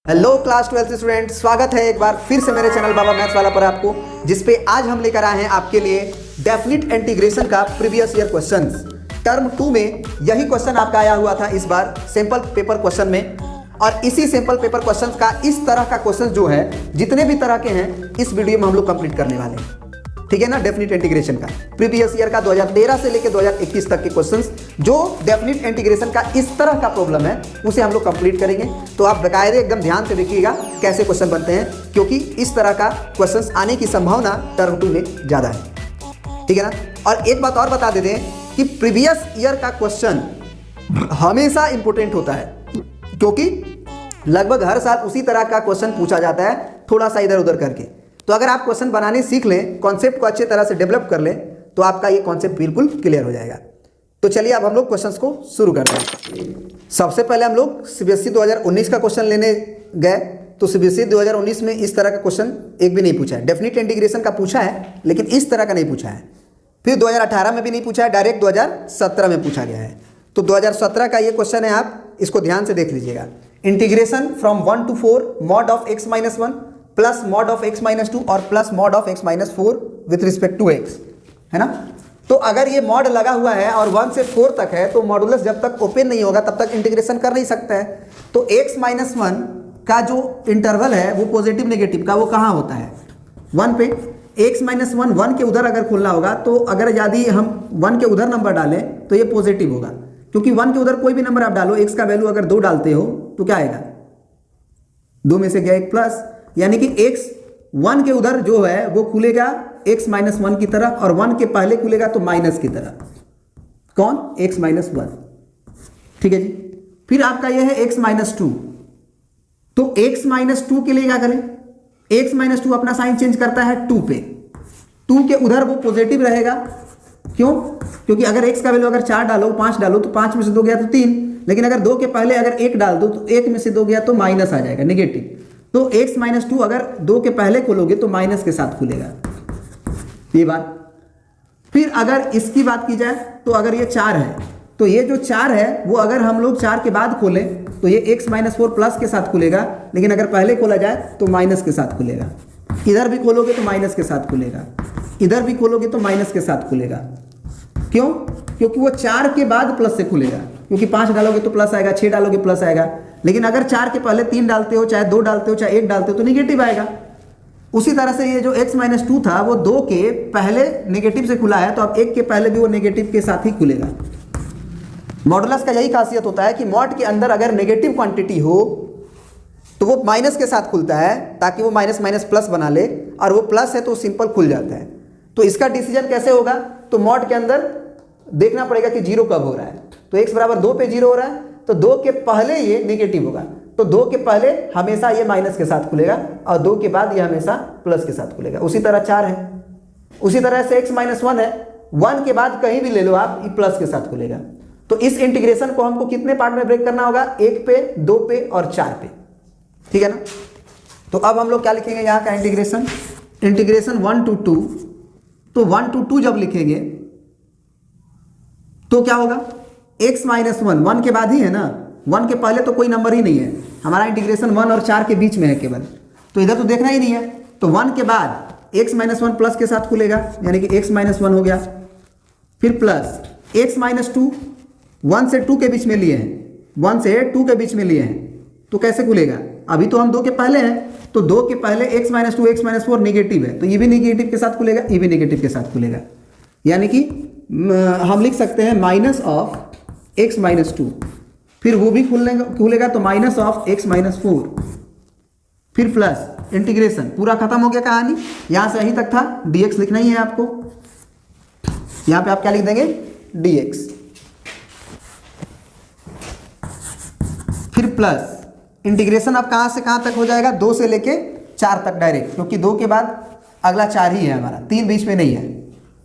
Hello class 12 student, स्वागत है एक बार फिर से मेरे चैनल बाबा मैथ्स वाला पर आपको, जिसपे आज हम लेकर आए हैं आपके लिए डेफिनिट इंटीग्रेशन का प्रीवियस ईयर क्वेश्चंस। टर्म 2 में यही क्वेश्चन आपका आया हुआ था इस बार सैंपल पेपर क्वेश्चन में, और इसी सैंपल पेपर क्वेश्चन का इस तरह का क्वेश्चन जो है जितने भी तरह के हैं इस वीडियो में हम लोग कंप्लीट करने वाले हैं। ठीक है ना, डेफिनिट इंटीग्रेशन का प्रीवियस ईयर का 2013 से लेकर 2021 तक के क्वेश्चंस जो डेफिनिट इंटीग्रेशन का इस तरह का प्रॉब्लम है उसे हम लोग कंप्लीट करेंगे। तो आप बकायदे एकदम ध्यान से देखिएगा कैसे क्वेश्चन बनते हैं, क्योंकि इस तरह का क्वेश्चंस आने की संभावना टर्म 2 में ज़्यादा है। ठीक है ना। और एक बात और बता देते हैं कि प्रीवियस ईयर का क्वेश्चन हमेशा इंपोर्टेंट होता है, क्योंकि लगभग हर साल उसी तरह का क्वेश्चन पूछा जाता है, थोड़ा सा इधर उधर करके। तो अगर आप क्वेश्चन बनाने सीख लें, कॉन्सेप्ट को अच्छे तरह से डेवलप कर लें, तो आपका ये कॉन्सेप्ट बिल्कुल क्लियर हो जाएगा। तो चलिए अब हम लोग क्वेश्चंस को शुरू करते हैं। सबसे पहले हम लोग सीबीएसई 2019 का क्वेश्चन लेने गए, तो सीबीएसई 2019 में इस तरह का क्वेश्चन एक भी नहीं पूछा है। डेफिनिट इंटीग्रेशन का पूछा है, लेकिन इस तरह का नहीं पूछा है। फिर 2018 में भी नहीं पूछा है, डायरेक्ट 2017 में पूछा गया है। तो 2017 का ये क्वेश्चन है, आप इसको ध्यान से देख लीजिएगा। Integration from 1 to 4 mod of x-1 plus mod of x-2 और plus mod of x-4 with respect to x, है ना। तो अगर ये मॉड लगा हुआ है और 1 से 4 तक है, तो मॉडुलस जब तक ओपन नहीं होगा तब तक इंटीग्रेशन कर नहीं सकता है। तो x-1 का जो इंटरवल है वो पॉजिटिव नेगेटिव का वो कहाँ होता है, 1 पे। x-1 1 के उधर अगर खुलना होगा, तो अगर यदि हम 1 के उधर नंबर डालें तो ये पॉजिटिव होगा, क्योंकि 1 के उधर कोई भी नंबर आप डालो, x का वैल्यू अगर 2 डालते हो तो क्या आएगा, 2 में से गया 1 प्लस, यानी कि x1 के उधर जो है वो खुलेगा x-1 की तरह, और 1 के पहले खुलेगा तो माइनस की तरह। कौन, x-1। ठीक है जी। फिर आपका ये है x-2, तो x-2 के लिए क्या करें, x-2 अपना साइन चेंज करता है 2 पे। 2 के उधर वो पॉजिटिव रहेगा, क्यों, क्योंकि अगर x का वैल्यू अगर 4 डालो 5 डालो तो 5 में से 2 गया तो 3, लेकिन अगर 2 के पहले अगर 1 डाल दो तो 1 में से 2 गया तो माइनस आ जाएगा, नेगेटिव। तो x-2 अगर 2 के पहले खोलोगे तो माइनस के साथ खुलेगा, ये बात। फिर अगर इसकी बात की जाए तो अगर ये 4 है, तो ये जो 4 है वो अगर हम लोग 4 के बाद खोलें तो ये x-4 प्लस के साथ खुलेगा, लेकिन अगर पहले खोला जाए तो माइनस के साथ खुलेगा। इधर भी खोलोगे तो माइनस के साथ खुलेगा, इधर भी खोलोगे तो माइनस के साथ खुलेगा। क्यों, क्योंकि वो 4 के बाद प्लस से खुलेगा, क्योंकि 5 डालोगे तो प्लस आएगा, 6 डालोगे प्लस आएगा, लेकिन अगर 4 के पहले 3 डालते हो, चाहे 2 डालते हो, चाहे 1 डालते हो तो निगेटिव आएगा। उसी तरह से ये जो x-2 था वो 2 के पहले नेगेटिव से खुला है, तो अब 1 के पहले भी वो नेगेटिव के साथ ही खुलेगा। मॉडुलस का यही खासियत होता है कि मॉड के अंदर अगर नेगेटिव क्वांटिटी हो तो वो माइनस के साथ खुलता है, ताकि वो माइनस माइनस प्लस बना ले, और वो प्लस है तो सिंपल खुल जाता है। तो इसका डिसीजन कैसे होगा, तो मॉड के अंदर देखना पड़ेगा कि 0 कब हो रहा है। तो x बराबर 2 पे 0 हो रहा है, तो 2 के पहले ये नेगेटिव होगा, तो 2 के पहले हमेशा ये माइनस के साथ खुलेगा, और 2 के बाद ये हमेशा प्लस के साथ खुलेगा। उसी तरह 4 है, उसी तरह से x-1 है, 1 के बाद कहीं भी ले लो आप, ये प्लस के साथ खुलेगा। तो इस इंटीग्रेशन को हमको कितने पार्ट में ब्रेक करना होगा, 1 पे, 2 पे और 4 पे। ठीक है ना। तो अब हम लोग क्या लिखेंगे यहाँ का इंटीग्रेशन, इंटीग्रेशन 1 to 2। तो 1 to 2 जब लिखेंगे तो क्या होगा, x-1 1 के बाद ही है ना, 1 के पहले तो कोई नंबर ही नहीं है, हमारा इंटीग्रेशन 1 और 4 के बीच में है केवल, तो इधर तो देखना ही नहीं है। तो 1 के बाद x-1 प्लस के साथ खुलेगा, यानी कि x-1 हो गया। फिर प्लस x-2 1 से 2 के बीच में लिए हैं, 1 से 2 के बीच में लिए हैं, तो कैसे खुलेगा, अभी तो हम 2 के पहले हैं, तो 2 के पहले x-2 x-4 नेगेटिव है, तो ये भी नेगेटिव के साथ खुलेगा, ये भी नेगेटिव के साथ खुलेगा, यानी कि हम लिख सकते हैं माइनस ऑफ x-2। फिर वो भी खुलेगा तो माइनस ऑफ x-4। फिर प्लस इंटीग्रेशन पूरा खत्म हो गया कहानी, यहां से यहीं तक था, dx लिखना ही है आपको। यहां पे आप क्या लिख देंगे, dx। फिर प्लस इंटीग्रेशन अब कहां से कहां तक हो जाएगा, 2 से लेके 4 तक डायरेक्ट, क्योंकि 2 के बाद अगला 4 ही है हमारा, 3 बीच में नहीं है,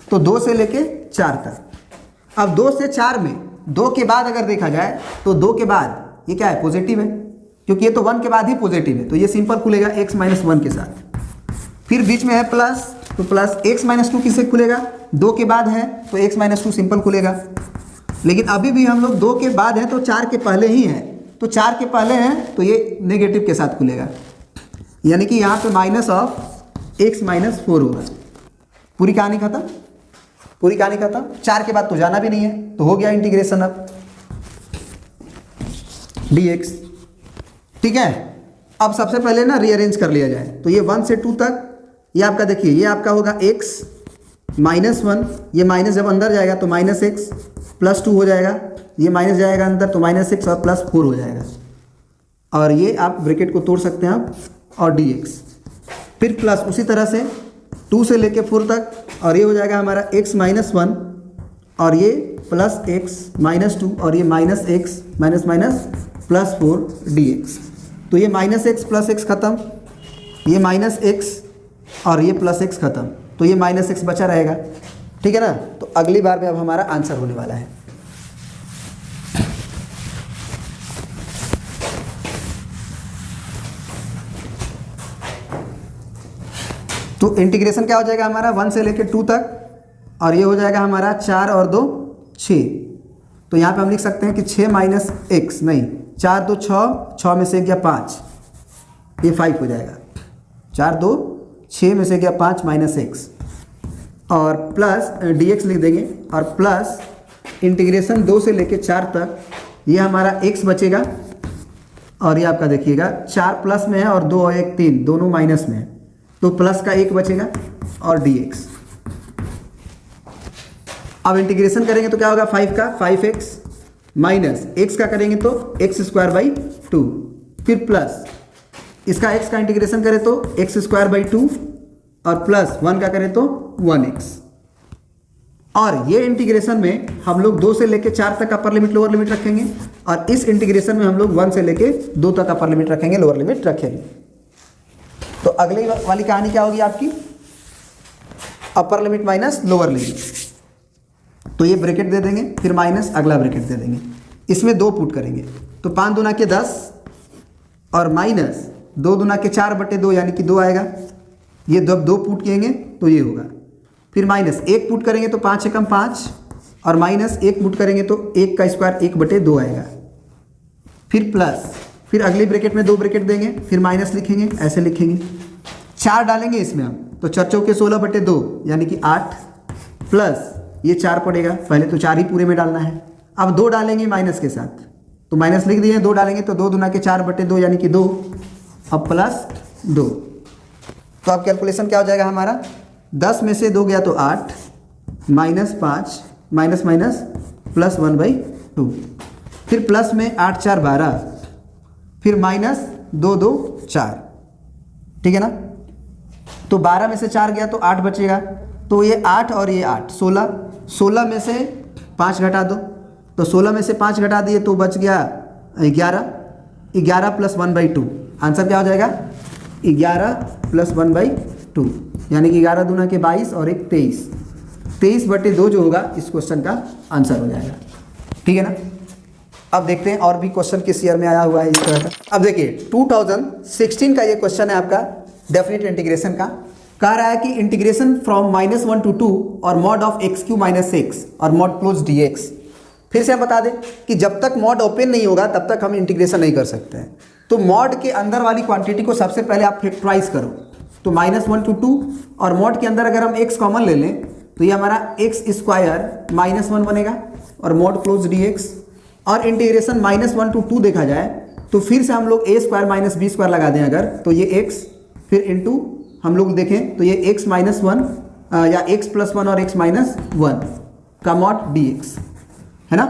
तो 2 से लेके 4 तक। अब 2 से 4 में 2 के बाद अगर देखा जाए तो 2 के बाद ये क्या है, पॉजिटिव है, क्योंकि ये तो 1 के बाद ही पॉजिटिव है, तो ये सिंपल खुलेगा x-1 के साथ। फिर बीच में है प्लस, तो प्लस x-2 किससे खुलेगा, 2 के बाद है तो x-2 सिंपल खुलेगा, लेकिन अभी भी हम लोग 2 के बाद है तो 4 के पहले ही है, तो 4 के पहले हैं तो ये नेगेटिव के साथ खुलेगा, यानी कि यहाँ पे माइनस ऑफ x माइनस 4 होगा। पूरी कहानी खत्म, पूरी कहानी खत्म। 4 के बाद तो जाना भी नहीं है, तो हो गया इंटीग्रेशन अब dx। ठीक है, अब सबसे पहले ना रीअरेंज कर लिया जाए। तो ये 1 से 2 तक ये आपका देखिए, ये आपका होगा x माइनस 1, ये माइनस जब अंदर जाएगा तो माइनस x प्लस 2 हो जाएगा, ये माइनस जाएगा अंदर तो माइनस x और प्लस 4 हो जाएगा, और ये आप ब्रैकेट को तोड़ सकते हैं आप, और dx। फिर प्लस उसी तरह से 2 से लेके 4 तक, और ये हो जाएगा हमारा x माइनस 1, और ये प्लस x माइनस 2, और ये minus x minus minus plus 4 dx। तो ये माइनस x प्लस x खत्म, ये माइनस x और ये प्लस x खत्म, तो ये माइनस x बचा रहेगा। ठीक है ना, तो अगली बार में अब हमारा आंसर होने वाला है। तो इंटीग्रेशन क्या हो जाएगा हमारा 1 से लेकर 2 तक, और ये हो जाएगा हमारा 4 और 2 6। तो यहाँ पे हम लिख सकते हैं कि 6 माइनस x, नहीं 4 2 6, 6 में से गया 5, ये 5 हो जाएगा। 4 2 6 में से गया 5 माइनस x, और प्लस dx लिख देंगे, और प्लस इंटीग्रेशन 2 से लेकर 4 तक, ये हमारा x बचेगा, और ये आपका देखिएगा 4 प्लस में है और 2 और 1 3, दोनों माइनस में है, तो प्लस का 1 बचेगा और dx। अब इंटीग्रेशन करेंगे तो क्या होगा 5 का 5x माइनस x का करेंगे तो x स्क्वायर बाई 2, फिर प्लस इसका x का इंटीग्रेशन करें तो x स्क्वायर बाई 2, और प्लस 1 का करें तो 1x। और ये इंटीग्रेशन में हम लोग 2 से लेके 4 तक अपर लिमिट लोअर लिमिट रखेंगे, और इस इंटीग्रेशन में हम लोग 1 से लेके 2 तक अपर लिमिट रखेंगे लोअर लिमिट रखेंगे। तो अगली वाली कहानी क्या होगी आपकी, upper limit minus lower limit. तो ये ब्रैकेट दे देंगे, फिर माइनस अगला ब्रैकेट दे देंगे, इसमें 2 पुट करेंगे, तो 5 दूना के 10 और माइनस 2 दूना के 4/2 यानी कि 2 आएगा। ये जब 2 पुट किएंगे तो ये होगा, फिर माइनस 1 पुट करेंगे तो 5 एकम 5, और माइनस 1 पुट करेंगे तो 1 का स्क्वायर 1/2 आएगा, फिर प्लस, फिर अगली ब्रैकेट में 2 ब्रैकेट देंगे, फिर माइनस लिखेंगे, ऐसे लिखेंगे। 4 डालेंगे इसमें हम, तो 4 चौके 16/2 यानी कि 8, प्लस ये 4 पड़ेगा, पहले तो 4 ही पूरे में डालना है। अब 2 डालेंगे माइनस के साथ, तो माइनस लिख दिए, 2 डालेंगे तो 2 दूना के 4/2 यानी कि 2, अब प्लस 2। तो अब कैलकुलेशन क्या हो जाएगा हमारा, 10 में से 2 गया तो 8, माइनस 5 माइनस माइनस प्लस 1/2, फिर प्लस में 8 4 12, फिर माइनस 2 2 4। ठीक है ना, तो 12 में से 4 गया तो 8 बचेगा, तो ये 8 और ये 8 16, 16 में से 5 घटा दो, तो 16 में से 5 घटा दिए तो बच गया 11, 11 प्लस 1/2। आंसर क्या हो जाएगा 11 प्लस 1/2, यानी कि 11 दूना के 22 और 1 23, 23/2 जो होगा इस क्वेश्चन का आंसर हो जाएगा। ठीक है ना, अब देखते हैं और भी क्वेश्चन किस ईयर में आया हुआ है इस तरह का। अब देखिए 2016 का ये क्वेश्चन है आपका डेफिनेट इंटीग्रेशन का। कह रहा है कि इंटीग्रेशन फ्रॉम -1 to 2 और मॉड ऑफ x³ - x और मॉड क्लोज dx। फिर से हम बता दें कि जब तक मॉड ओपन नहीं होगा तब तक हम इंटीग्रेशन नहीं कर सकते हैं। तो मॉड के अंदर वाली क्वांटिटी को सबसे पहले आप फैक्टराइज करो, तो -1 to 2, और मॉड के अंदर अगर हम x कॉमन ले लें तो ये हमारा x² -1 बनेगा और मॉड क्लोज dx। और इंटीग्रेशन -1 to 2 देखा जाए तो फिर से हम लोग a² - b² लगा दें अगर, तो ये x, फिर इंटू हम लोग देखें तो ये x - 1 या x + 1 और x - 1 का मॉड dx है ना।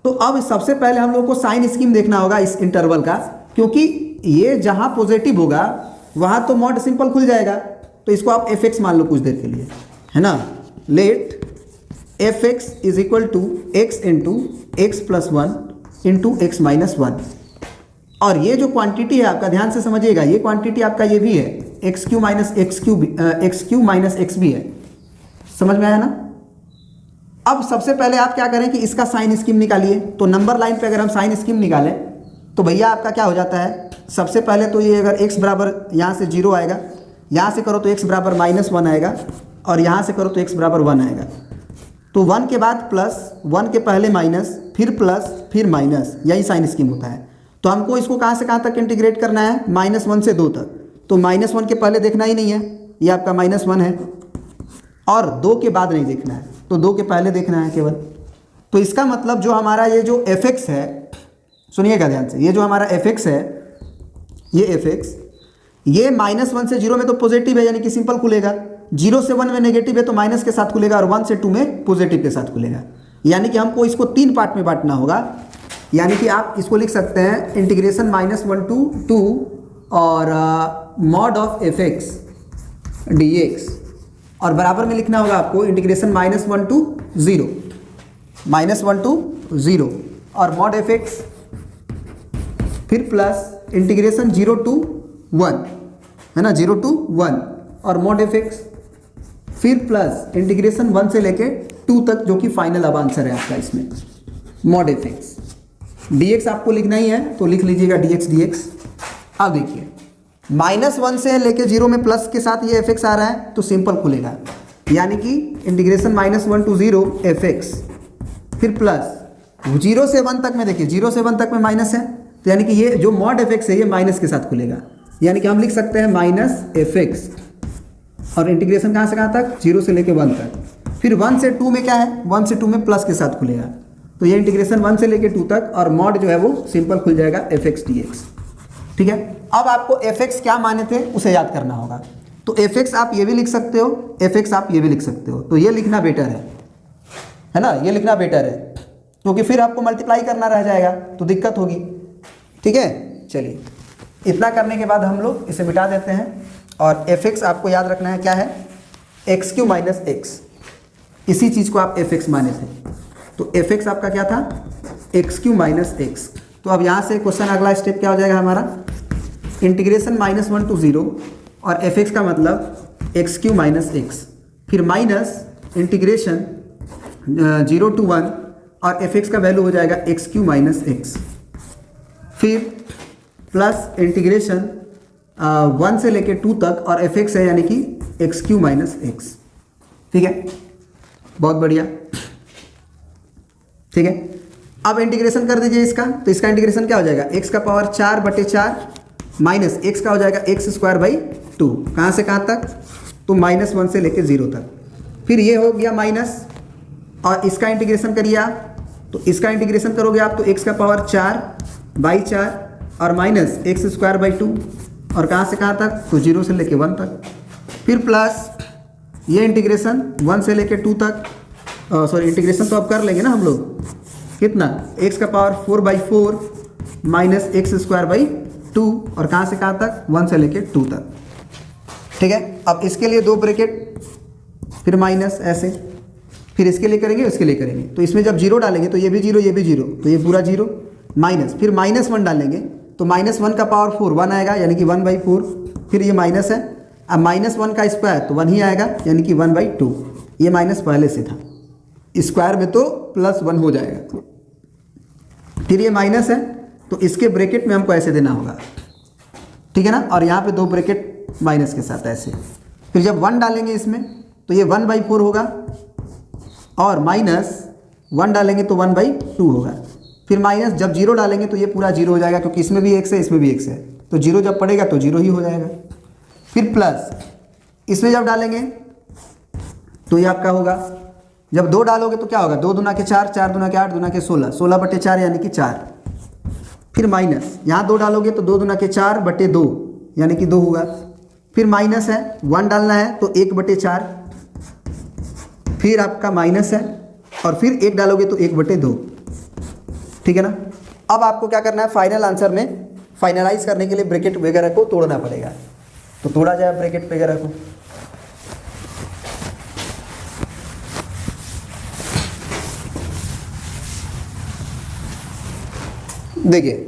तो अब सबसे पहले हम लोग को साइन स्कीम देखना होगा इस इंटरवल का, क्योंकि ये जहां पॉजिटिव होगा वहां तो मॉड सिंपल खुल जाएगा। तो इसको आप fx मान लो कुछ देर के लिए, है ना। Let fx = x × x + 1 × x - 1। और ये जो क्वांटिटी है आपका, ध्यान से समझिएगा, ये क्वांटिटी आपका ये भी है x³ - x भी है। समझ में आया ना। अब सबसे पहले आप क्या करें कि इसका साइन स्कीम निकालिए। तो नंबर लाइन पे अगर हम साइन स्कीम निकालें तो भैया आपका क्या हो जाता है, सबसे पहले तो ये अगर x बराबर यहाँ से 0 आएगा, यहाँ से करो तो x बराबर -1 आएगा, और यहाँ से करो तो x बराबर 1 आएगा। तो 1 के बाद प्लस, 1 के पहले माइनस, फिर प्लस, फिर माइनस, यही साइन स्कीम होता है। तो हमको इसको कहाँ से कहाँ तक इंटीग्रेट करना है, -1 से 2 तक। तो -1 के पहले देखना ही नहीं है, ये आपका -1 है, और 2 के बाद नहीं देखना है, तो 2 के पहले देखना है केवल। तो इसका मतलब जो हमारा ये जो fx है, सुनिएगा ध्यान से, ये जो हमारा fx है, ये fx, ये -1 से 0 में तो पॉजिटिव है, यानी कि सिंपल खुलेगा। 0 से 1 में नेगेटिव है तो माइनस के साथ खुलेगा, और 1 से 2 में पॉजिटिव के साथ खुलेगा। यानी कि हमको इसको 3 पार्ट में बांटना होगा। यानी कि आप इसको लिख सकते हैं इंटीग्रेशन -1 to 2 और मॉड ऑफ fx dx, और बराबर में लिखना होगा आपको इंटीग्रेशन -1 to 0, -1 to 0 और मॉड fx, फिर प्लस इंटीग्रेशन 0 to 1, है ना, 0 to 1 और मॉड fx, फिर प्लस इंटीग्रेशन 1 से लेके 2 तक, जो कि फाइनल अब आंसर है आपका इसमें, मॉड fx। dx आपको लिखना ही है तो लिख लीजिएगा dx। अब देखिए -1 से लेके 0 में प्लस के साथ ये fx आ रहा है तो सिंपल खुलेगा, यानी कि इंटीग्रेशन -1 to 0 fx, फिर प्लस 0 से 1 तक में, देखिए 0 से 1 तक में माइनस है, तो यानी कि ये जो मॉड fx है ये माइनस के साथ खुलेगा, यानी कि हम लिख सकते हैं -fx, और इंटीग्रेशन कहाँ से कहाँ तक, 0 से लेके 1 तक। फिर 1 से 2 में क्या है, 1 से 2 में प्लस के साथ खुलेगा, तो ये इंटीग्रेशन 1 से लेके 2 तक, और मॉड जो है वो सिंपल खुल जाएगा fx dx। ठीक है, अब आपको fx क्या माने थे उसे याद करना होगा। तो fx आप ये भी लिख सकते हो, fx आप ये भी लिख सकते हो, तो ये लिखना बेटर है ना, ये लिखना बेटर है, क्योंकि फिर आपको मल्टीप्लाई करना रह जाएगा तो दिक्कत होगी। ठीक है, चलिए इतना करने के बाद हम लोग इसे मिटा देते हैं, और fx आपको याद रखना है क्या है, x³ - x, इसी चीज़ को आप fx माने थे, तो fx आपका क्या था, x³ - x। तो अब यहाँ से क्वेश्चन अगला स्टेप क्या हो जाएगा हमारा, इंटीग्रेशन -1 to 0 और fx का मतलब x³ - x, फिर माइनस इंटीग्रेशन 0 to 1 और fx का वैल्यू हो जाएगा x³ - x, फिर प्लस इंटीग्रेशन 1 से लेके 2 तक, और fx है यानी कि x³ - x। ठीक है, बहुत बढ़िया। ठीक है, अब इंटीग्रेशन कर दीजिए इसका, तो इसका इंटीग्रेशन क्या हो जाएगा, x का पावर 4/4 माइनस x का हो जाएगा x²/2, कहाँ से कहाँ तक, तो -1 से लेके 0 तक। फिर ये हो गया माइनस, और इसका इंटीग्रेशन करिए आप, तो इसका इंटीग्रेशन करोगे आप तो x का पावर 4/4 और माइनस x²/2, और कहाँ से कहाँ तक, तो 0 से लेके 1 तक। फिर प्लस ये इंटीग्रेशन 1 से लेके 2 तक, सॉरी इंटीग्रेशन तो अब कर लेंगे ना हम लोग, कितना, x का पावर 4/4 माइनस x²/2, और कहाँ से कहाँ तक, 1 से लेके 2 तक। ठीक है, अब इसके लिए 2 ब्रैकेट, फिर माइनस ऐसे, फिर इसके लिए करेंगे, इसके लिए करेंगे, तो इसमें जब 0 डालेंगे तो ये भी 0, ये भी 0, तो ये पूरा 0, माइनस, फिर -1 डालेंगे तो -1 का पावर 4 1 आएगा, यानी कि 1/4, फिर ये माइनस है, अब -1 का स्क्वायर तो 1 ही आएगा, यानी कि 1/2, ये माइनस पहले से था, स्क्वायर में तो +1 हो जाएगा, फिर ये माइनस है तो इसके ब्रैकेट में हमको ऐसे देना होगा। ठीक है ना, और यहाँ पे 2 ब्रैकेट माइनस के साथ ऐसे, फिर जब 1 डालेंगे इसमें तो ये 1/4 होगा, और -1 डालेंगे तो 1/2 होगा, फिर माइनस जब 0 डालेंगे तो ये पूरा 0 हो जाएगा, क्योंकि इसमें भी x है, इसमें भी x है, तो 0 जब पड़ेगा तो 0 ही हो जाएगा। फिर प्लस इसमें जब डालेंगे तो ये आपका होगा, जब 2 डालोगे तो क्या होगा, 2 दूना के 4, 4 दूना के 8, दूना के 16, 16/4 यानी कि 4, फिर माइनस यहाँ 2 डालोगे तो 2 दूना के 4/2 यानी कि 2 होगा, फिर माइनस है 1 डालना है तो 1/4, फिर आपका माइनस है, और फिर 1 डालोगे तो 1/2। ठीक है ना, अब आपको क्या करना है, फाइनल आंसर में फाइनलाइज करने के लिए ब्रैकेट वगैरह को तोड़ना पड़ेगा, तो तोड़ा जाए ब्रैकेट वगैरह को। देखिए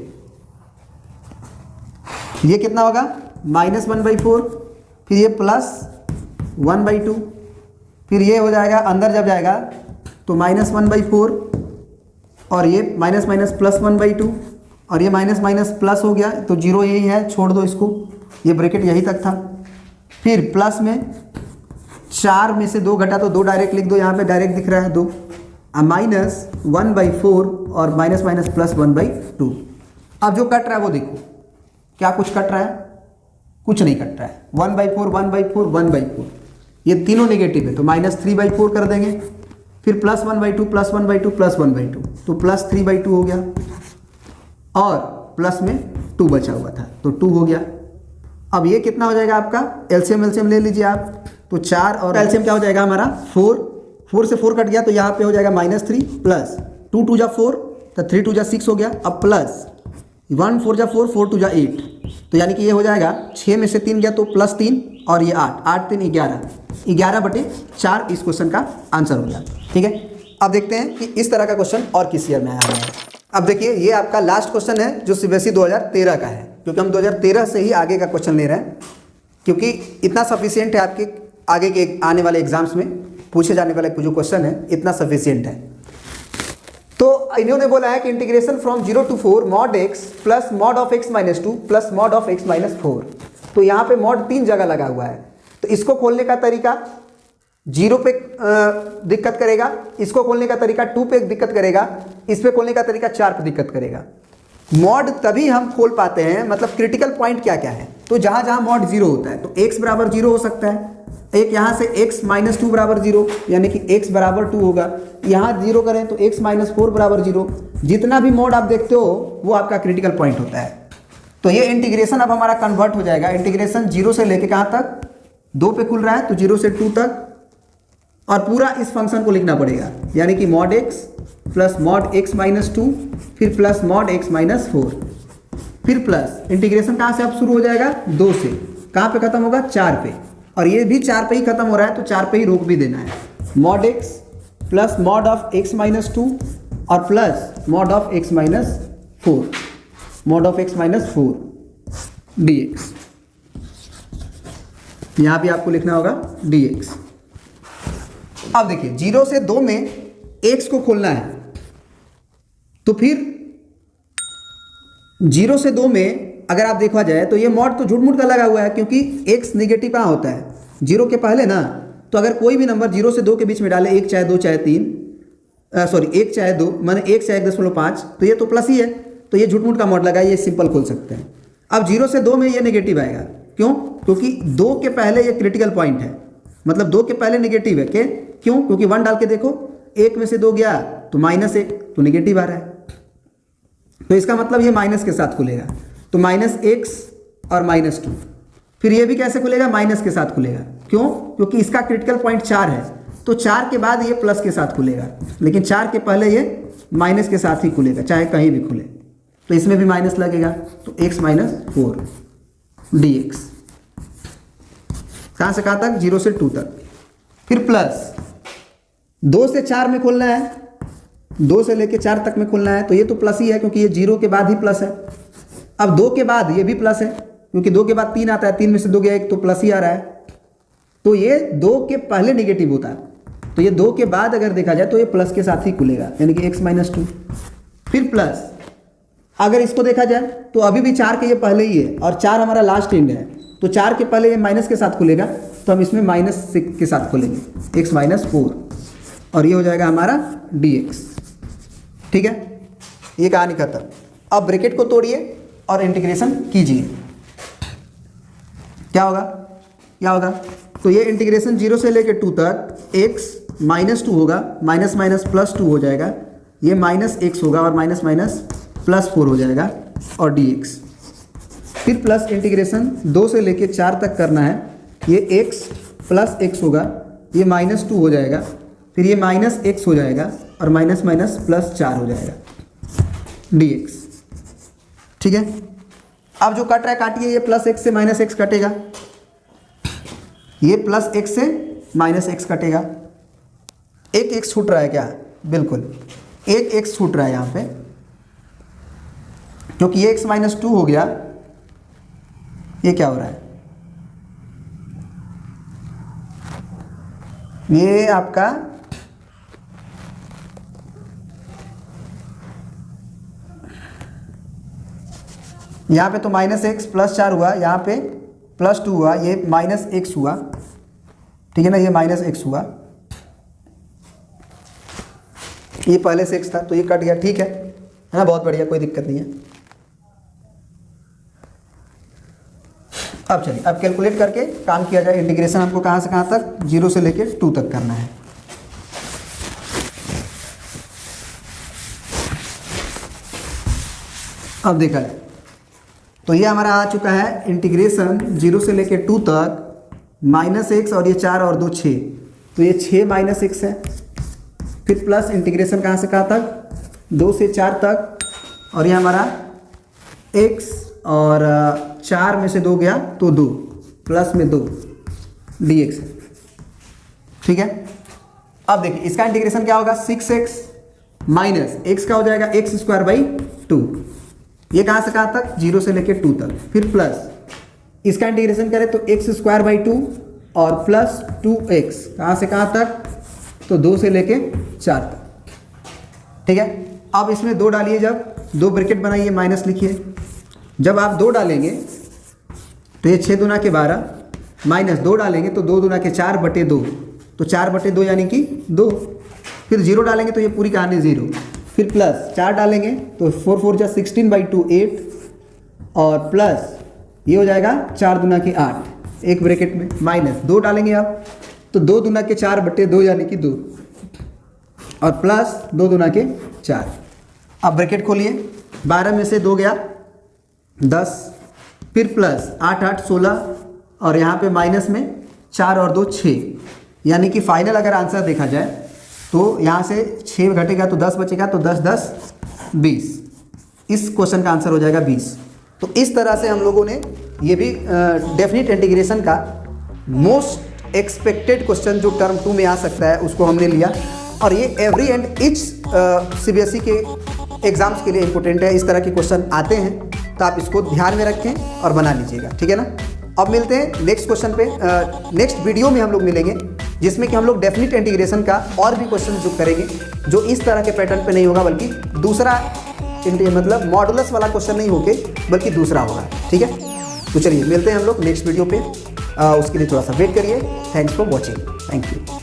ये कितना होगा, -1/4, फिर ये +1/2, फिर ये हो जाएगा, अंदर जब जाएगा तो -1/4, और ये माइनस माइनस +1/2, और ये माइनस माइनस प्लस हो गया, तो 0 यही है, छोड़ दो इसको, ये ब्रैकेट यही तक था। फिर प्लस में 4 में से 2 घटा तो 2 डायरेक्ट लिख दो, यहाँ पे डायरेक्ट दिख रहा है 2, -1/4 और माइनस माइनस +1/2, अब जो कट रहा है वो देखो, क्या कुछ कट रहा है? कुछ नहीं कट रहा है। 1/4 1/4 1/4, ये तीनों नेगेटिव है तो -3/4 कर देंगे। फिर +1/2 +1/2 +1/2, तो +3/2 हो गया, और प्लस में 2 बचा हुआ था तो 2 हो गया। अब ये कितना हो जाएगा आपका? एलसीएम ले लीजिए आप, तो 4 और एलसीएम क्या हो जाएगा हमारा? 4 से 4 कट गया तो यहाँ पे हो जाएगा -3 प्लस 2 2 जा 4, तो 3 2 जा 6 हो गया। अब प्लस 1 4 जा 4 4 2 जा 8, तो यानी कि ये हो जाएगा 6 में से 3 गया तो +3 और ये 8 8 3 11 11/4 इस क्वेश्चन का आंसर हो गया। ठीक है, अब देखते हैं कि इस तरह का क्वेश्चन और किस ईयर में आया है। अब देखिए ये आपका लास्ट क्वेश्चन है जो सीबीएसई 2013 का है, क्योंकि हम 2013 से ही आगे का क्वेश्चन ले रहे हैं, क्योंकि इतना सफिशियंट है आपके आगे के आने वाले एग्जाम्स में पूछे जाने वाले जो क्वेश्चन है, इतना सफिशियंट है। तो इन्होंने बोला है कि integration from 0 to 4 mod x plus mod of x - 2 plus mod of x - 4, तो यहाँ पे mod 3 जगह लगा हुआ है, तो इसको खोलने का तरीका 0 पे दिक्कत करेगा, इसको खोलने का तरीका 2 पे दिक्कत करेगा, इस पे खोलने का तरीका 4 पे दिक्कत करेगा। मॉड तभी हम खोल पाते हैं, मतलब क्रिटिकल पॉइंट क्या क्या है, तो जहाँ जहाँ मॉड 0 होता है तो x बराबर 0 हो सकता है, एक यहाँ से x - 2 बराबर 0, यानी कि x बराबर 2 होगा, यहाँ 0 करें तो x - 4 बराबर 0, जितना भी मॉड आप देखते हो वो आपका क्रिटिकल पॉइंट होता है। तो ये इंटीग्रेशन अब हमारा कन्वर्ट हो जाएगा, इंटीग्रेशन 0 से लेके कहाँ तक? 2 पे खुल रहा है तो 0 से 2 तक, और पूरा इस फंक्शन को लिखना पड़ेगा, यानी कि mod x plus mod x - 2 फिर प्लस mod x - 4 फिर प्लस इंटीग्रेशन कहाँ से अब शुरू हो जाएगा? 2 से, कहाँ पे खत्म होगा? 4 पे, और ये भी 4 पे ही खत्म हो रहा है तो 4 पे ही रोक भी देना है। mod x plus mod of x - 2 और plus mod of x - 4, mod of x - 4 dx, यहाँ भी आपको लिखना होगा dx। अब देखिए 0 से 2 में x को खोलना है, तो फिर 0 से 2 में अगर आप देखा जाए तो ये मॉड तो झूठ मूठ का लगा हुआ है, क्योंकि x निगेटिव कहाँ होता है? 0 के पहले ना, तो अगर कोई भी नंबर 0 से 2 के बीच में डाले, 1 चाहे 2 चाहे 3, सॉरी 1 चाहे 2 माने 1 चाहे 1.5, तो ये तो प्लस ही है, तो ये झूठ मूठ का मॉड लगा, ये सिंपल खोल सकते हैं। अब 0 से 2 में ये नेगेटिव आएगा, क्यों? क्योंकि 2 के पहले ये क्रिटिकल पॉइंट है, मतलब 2 के पहले नेगेटिव है, क्यों? क्योंकि 1 डाल के देखो, 1 में से 2 गया तो -1, तो नेगेटिव आ रहा है, तो इसका मतलब ये माइनस के साथ खुलेगा, तो -x और -2। फिर ये भी कैसे खुलेगा? माइनस के साथ खुलेगा, क्यों? क्योंकि इसका क्रिटिकल पॉइंट 4 है, तो 4 के बाद ये प्लस के साथ खुलेगा, लेकिन 4 के पहले ये माइनस के साथ ही खुलेगा, चाहे कहीं भी खुले, तो इसमें भी माइनस लगेगा, तो x - 4 dx, कहाँ से कहाँ तक? 0 से 2 तक। फिर प्लस 2 से 4 में खोलना है, 2 से लेके 4 तक में खोलना है, तो ये तो प्लस ही है, क्योंकि ये 0 के बाद ही प्लस है। अब 2 के बाद ये भी प्लस है, क्योंकि 2 के बाद 3 आता है, 3 में से 2 गया 1, तो प्लस ही आ रहा है, तो ये 2 के पहले निगेटिव होता है, तो ये 2 के बाद अगर देखा जाए तो ये प्लस के साथ ही खुलेगा, यानी कि x - 2। फिर प्लस अगर इसको देखा जाए तो अभी भी 4 के ये पहले ही है, और 4 हमारा लास्ट एंड है, तो 4 के पहले ये माइनस के साथ खुलेगा, तो हम इसमें माइनस के साथ खोलेंगे, x - 4, और ये हो जाएगा हमारा dx। ठीक है, ये कहानी खत्म। अब ब्रैकेट को तोड़िए और इंटीग्रेशन कीजिए, क्या होगा? क्या होगा? तो ये इंटीग्रेशन 0 से लेके 2 तक x - 2 होगा, माइनस माइनस प्लस 2 हो जाएगा, ये -x होगा और माइनस माइनस +4 हो जाएगा, और dx। फिर प्लस इंटीग्रेशन 2 से लेके 4 तक करना है, ये x प्लस x होगा, ये -2 हो जाएगा, फिर ये -x हो जाएगा, और माइनस माइनस +4 हो जाएगा dx। ठीक है, अब जो कट रहा है काटिए, ये +x से -x कटेगा, ये +x से -x कटेगा। एक x छूट रहा है क्या? बिल्कुल एक x छूट रहा है यहाँ पे, क्योंकि ये x - 2 हो गया, ये क्या हो रहा है? ये आपका यहाँ पे तो -x +4 हुआ, यहाँ पे +2 हुआ, ये -x हुआ, ठीक है ना, ये -x हुआ, ये पहले से x था तो ये कट गया, ठीक है ना, बहुत बढ़िया, कोई दिक्कत नहीं है। अब चलिए अब कैलकुलेट करके काम किया जाए। इंटीग्रेशन हमको कहाँ से कहाँ तक, 0 से लेके 2 तक करना है। अब देखा जाए तो ये हमारा आ चुका है इंटीग्रेशन 0 से लेके 2 तक -x और ये 4 और 2 6, तो ये 6 - x है। फिर प्लस इंटीग्रेशन कहाँ से कहाँ तक, 2 से 4 तक, और ये हमारा x और 4 में से 2 गया तो 2 प्लस में 2 dx, ठीक है। अब देखिए इसका इंटीग्रेशन क्या होगा, 6x माइनस x का हो जाएगा x²/2, ये कहाँ से कहाँ तक, 0 से लेके 2 तक। फिर प्लस इसका इंटीग्रेशन करें तो x²/2 और प्लस 2x कहाँ से कहाँ तक, तो 2 से लेके 4 तक, ठीक है। अब इसमें 2 डालिए, जब 2 ब्रैकेट बनाइए, माइनस लिखिए। जब आप 2 डालेंगे तो ये 6 दूना के 12, माइनस 2 डालेंगे तो 2 दूना के 4/2, तो 4/2 यानी कि 2। फिर 0 डालेंगे तो ये पूरी कहानी 0। फिर प्लस 4 डालेंगे तो 4 4 जा 16/2 8, और प्लस ये हो जाएगा 4 दूना के 8, एक ब्रैकेट में, माइनस 2 डालेंगे आप तो 2 दूना के 4/2 यानी कि 2, और प्लस 2 दूना के 4। अब ब्रैकेट खोलिए, 12 में से 2 गया 10, फिर प्लस 8 8 16, और यहाँ पे माइनस में 4 और 2 6, यानी कि फाइनल अगर आंसर देखा जाए तो यहाँ से 6 घटेगा तो 10 बचेगा, तो 10 10 20, इस क्वेश्चन का आंसर हो जाएगा 20। तो इस तरह से हम लोगों ने ये भी डेफिनिट इंटीग्रेशन का मोस्ट एक्सपेक्टेड क्वेश्चन जो टर्म 2 में आ सकता है उसको हमने लिया, और ये एवरी एंड ईच CBSE के एग्जाम्स के लिए इंपॉर्टेंट है। इस तरह के क्वेश्चन आते हैं तो आप इसको ध्यान में रखें और बना लीजिएगा, ठीक है ना। अब मिलते हैं नेक्स्ट क्वेश्चन पे, नेक्स्ट वीडियो में हम लोग मिलेंगे, जिसमें कि हम लोग डेफिनिट इंटीग्रेशन का और भी क्वेश्चन जो करेंगे जो इस तरह के पैटर्न पे नहीं होगा, बल्कि दूसरा मतलब मॉडुलस वाला क्वेश्चन नहीं होके बल्कि दूसरा होगा, ठीक है। तो चलिए मिलते हैं हम लोग नेक्स्ट वीडियो पे, उसके लिए थोड़ा सा वेट करिए। Thanks for watching, thank you.